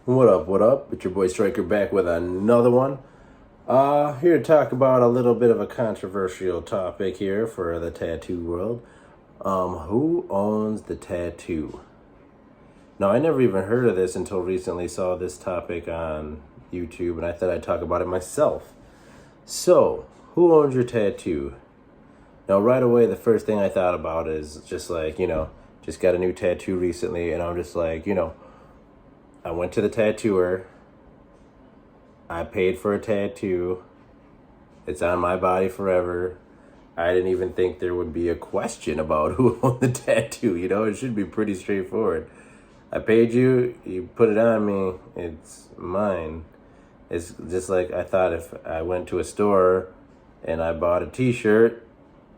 What up, what up? It's your boy Striker back with another one. Here to talk about a little bit of a controversial topic here for the tattoo world. Who owns the tattoo? Now, I never even heard of this until recently saw this topic on YouTube, and I thought I'd talk about it myself. So, who owns your tattoo? Now, right away, the first thing I thought about is just like, just got a new tattoo recently, and I'm just like, I went to the tattooer. I paid for a tattoo. It's on my body forever. I didn't even think there would be a question about who owned the tattoo. It should be pretty straightforward. I paid you, you put it on me, it's mine. It's just like I thought if I went to a store and I bought a t-shirt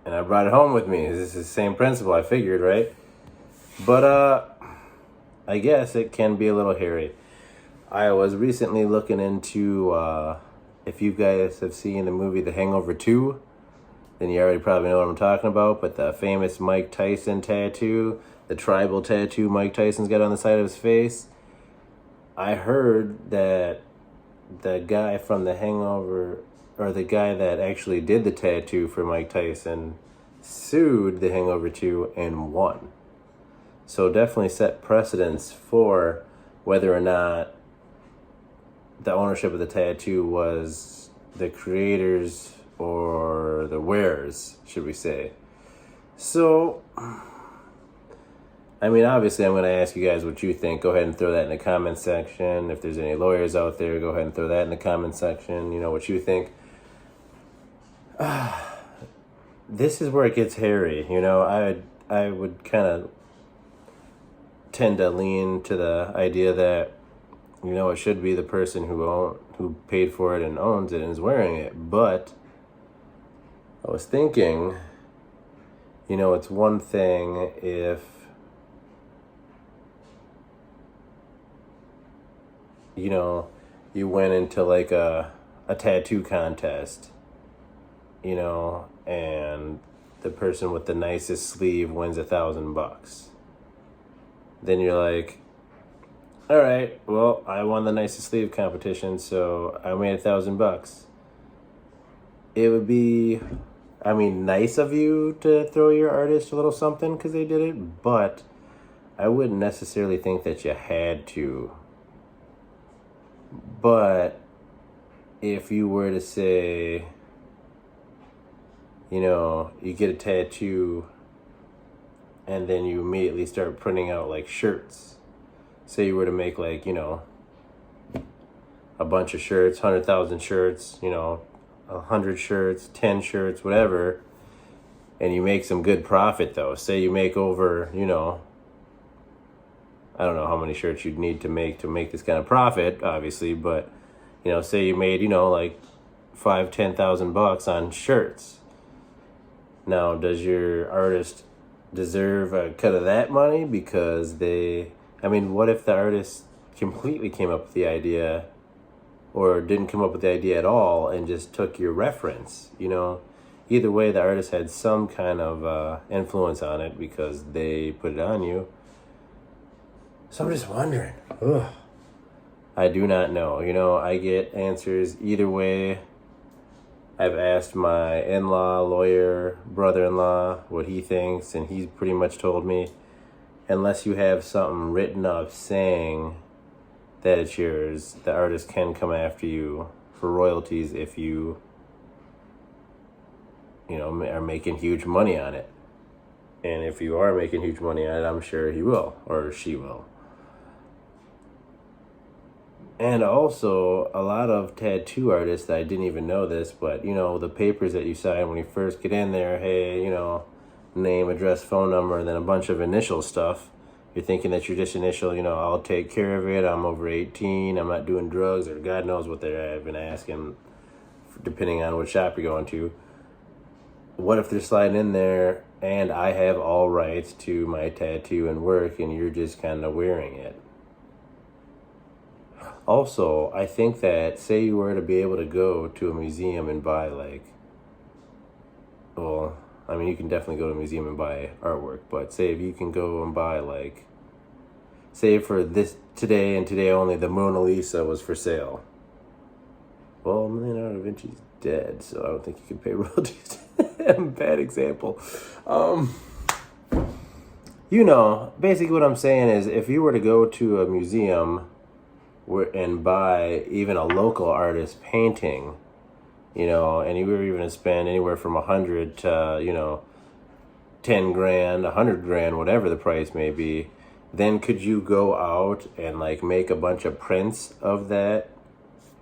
and I brought it home with me. It's the same principle, I figured, right? But I guess it can be a little hairy. I was recently looking into, if you guys have seen the movie The Hangover 2, then you already probably know what I'm talking about, but the famous Mike Tyson tattoo, the tribal tattoo Mike Tyson's got on the side of his face. I heard that the guy from The Hangover, or the guy that actually did the tattoo for Mike Tyson, sued The Hangover 2 and won. So definitely set precedence for whether or not the ownership of the tattoo was the creators or the wearers, should we say. So, obviously I'm going to ask you guys what you think. Go ahead and throw that in the comment section. If there's any lawyers out there, go ahead and throw that in the comment section. You know what you think. This is where it gets hairy. I would kind of tend to lean to the idea that it should be the person who paid for it and owns it and is wearing it. But I was thinking, it's one thing if you went into like a tattoo contest, and the person with the nicest sleeve wins $1,000. Then you're like, all right, well, I won the nicest sleeve competition, so I made $1,000. It would be, nice of you to throw your artist a little something because they did it, but I wouldn't necessarily think that you had to. But if you were to say, you get a tattoo and then you immediately start printing out like shirts. Say you were to make like, a bunch of shirts, 100,000 shirts, 100 shirts, 10 shirts, whatever, and you make some good profit though. Say you make over, I don't know how many shirts you'd need to make this kind of profit, obviously, but say you made, like $5,000-10,000 on shirts. Now, does your artist deserve a cut of that money? Because what if the artist completely came up with the idea or didn't come up with the idea at all and just took your reference? Either way, the artist had some kind of influence on it because they put it on you. So I'm just wondering. Ugh. I do not know. I get answers either way. I've asked my in-law, lawyer, brother-in-law what he thinks, and he's pretty much told me, unless you have something written up saying that it's yours, the artist can come after you for royalties if you, are making huge money on it. And if you are making huge money on it, I'm sure he will, or she will. And also, a lot of tattoo artists, I didn't even know this, but, the papers that you sign when you first get in there, hey, name, address, phone number, and then a bunch of initial stuff. You're thinking that you're just initial, I'll take care of it, I'm over 18, I'm not doing drugs, or God knows what they've been asking, depending on what shop you're going to. What if they're sliding in there, and I have all rights to my tattoo and work, and you're just kind of wearing it? Also, I think that, say you were to be able to go to a museum and buy you can definitely go to a museum and buy artwork, but say if you can go and buy say for this today and today only, the Mona Lisa was for sale. Well, Leonardo da Vinci's dead, so I don't think you can pay royalties. Bad example. Basically what I'm saying is, if you were to go to a museum and buy even a local artist painting, and you were even to spend anywhere from 100 to, 10 grand, 100 grand, whatever the price may be, then could you go out and like make a bunch of prints of that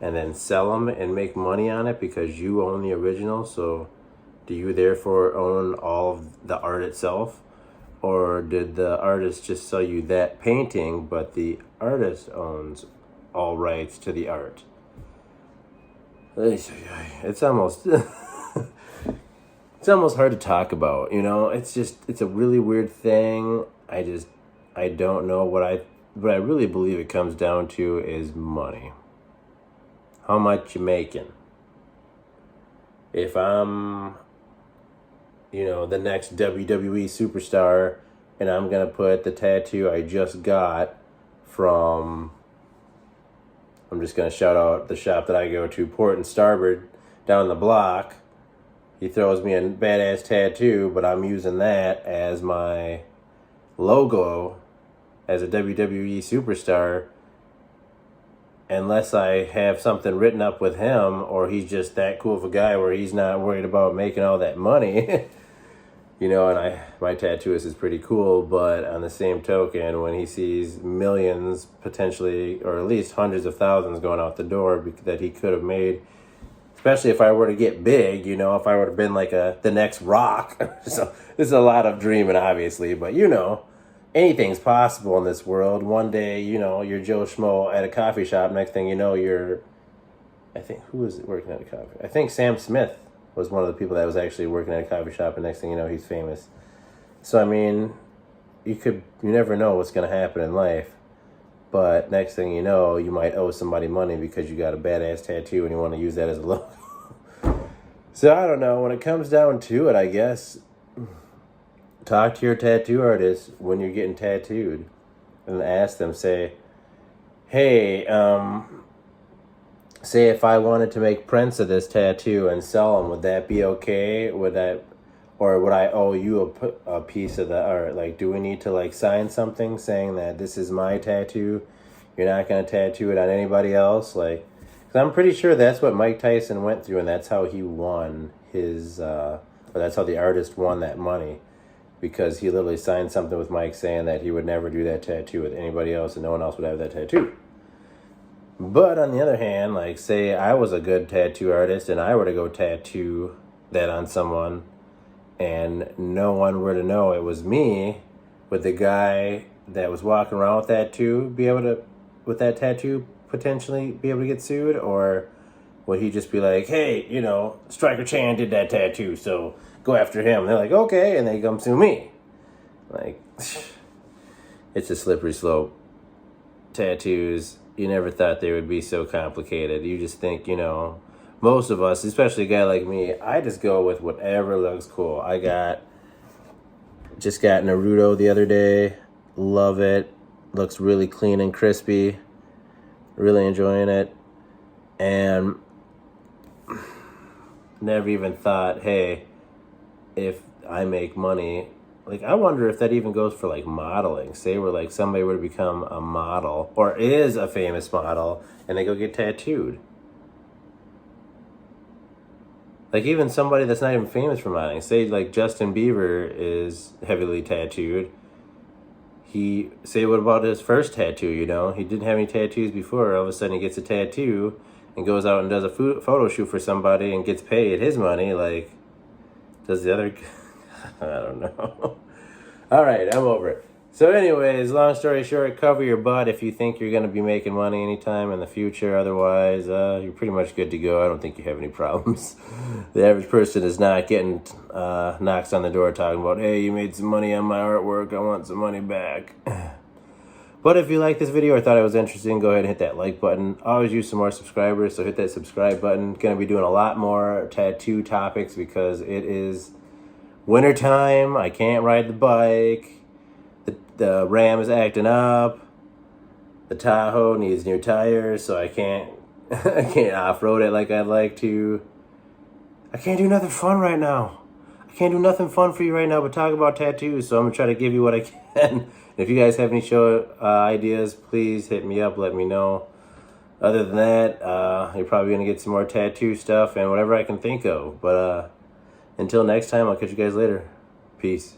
and then sell them and make money on it because you own the original? So do you therefore own all of the art itself? Or did the artist just sell you that painting, but the artist owns all rights to the art? It's almost it's almost hard to talk about, it's a really weird thing. I don't know what I really believe it comes down to is money. How much you making? If I'm, the next WWE superstar and I'm going to put the tattoo I just got from, I'm just going to shout out the shop that I go to, Port and Starboard, down the block. He throws me a badass tattoo, but I'm using that as my logo as a WWE superstar. Unless I have something written up with him, or he's just that cool of a guy where he's not worried about making all that money. And my tattooist is pretty cool, but on the same token, when he sees millions potentially, or at least hundreds of thousands going out the door that he could have made, especially if I were to get big, if I would have been like the next Rock. So this is a lot of dreaming, obviously, but anything's possible in this world. One day, you're Joe Schmo at a coffee shop. Next thing you know, I think, who was working at a coffee? I think Sam Smith was one of the people that was actually working at a coffee shop, and next thing you know, he's famous. So, you never know what's going to happen in life. But next thing you know, you might owe somebody money because you got a badass tattoo and you want to use that as a logo. So, I don't know. When it comes down to it, I guess, talk to your tattoo artist when you're getting tattooed and ask them, say, hey, say if I wanted to make prints of this tattoo and sell them, would that be okay? Or would I owe you a piece of the art? Like, do we need to like sign something saying that this is my tattoo? You're not going to tattoo it on anybody else? Like, 'cause I'm pretty sure that's what Mike Tyson went through, and that's how he won his, or that's how the artist won that money. Because he literally signed something with Mike saying that he would never do that tattoo with anybody else and no one else would have that tattoo. But on the other hand, like, say I was a good tattoo artist and I were to go tattoo that on someone and no one were to know it was me, would the guy that was walking around with that tattoo potentially be able to get sued? Or would he just be like, hey, Striker Chan did that tattoo, so go after him? And they're like, okay, and they come sue me. Like, it's a slippery slope. Tattoos, you never thought they would be so complicated. You just think, most of us, especially a guy like me, I just go with whatever looks cool. Just got Naruto the other day. Love it. Looks really clean and crispy. Really enjoying it. And never even thought, hey, if I make money, like, I wonder if that even goes for like modeling. Say where like somebody were to become a model or is a famous model and they go get tattooed. Like, even somebody that's not even famous for modeling. Say like Justin Bieber is heavily tattooed. What about his first tattoo, He didn't have any tattoos before. All of a sudden he gets a tattoo and goes out and does a photo shoot for somebody and gets paid his money. Like, does the other... I don't know. All right, I'm over it. So anyways, long story short, cover your butt if you think you're going to be making money anytime in the future. Otherwise, you're pretty much good to go. I don't think you have any problems. The average person is not getting knocks on the door talking about, hey, you made some money on my artwork, I want some money back. But if you like this video or thought it was interesting, go ahead and hit that like button. Always use some more subscribers, so hit that subscribe button. Going to be doing a lot more tattoo topics because it is wintertime. I can't ride the bike. The Ram is acting up. The Tahoe needs new tires, so I can't I can't off-road it like I'd like to. I can't do nothing fun right now. I can't do nothing fun for you right now but talk about tattoos, so I'm going to try to give you what I can. If you guys have any show ideas, please hit me up, let me know. Other than that, you're probably going to get some more tattoo stuff and whatever I can think of. But until next time, I'll catch you guys later. Peace.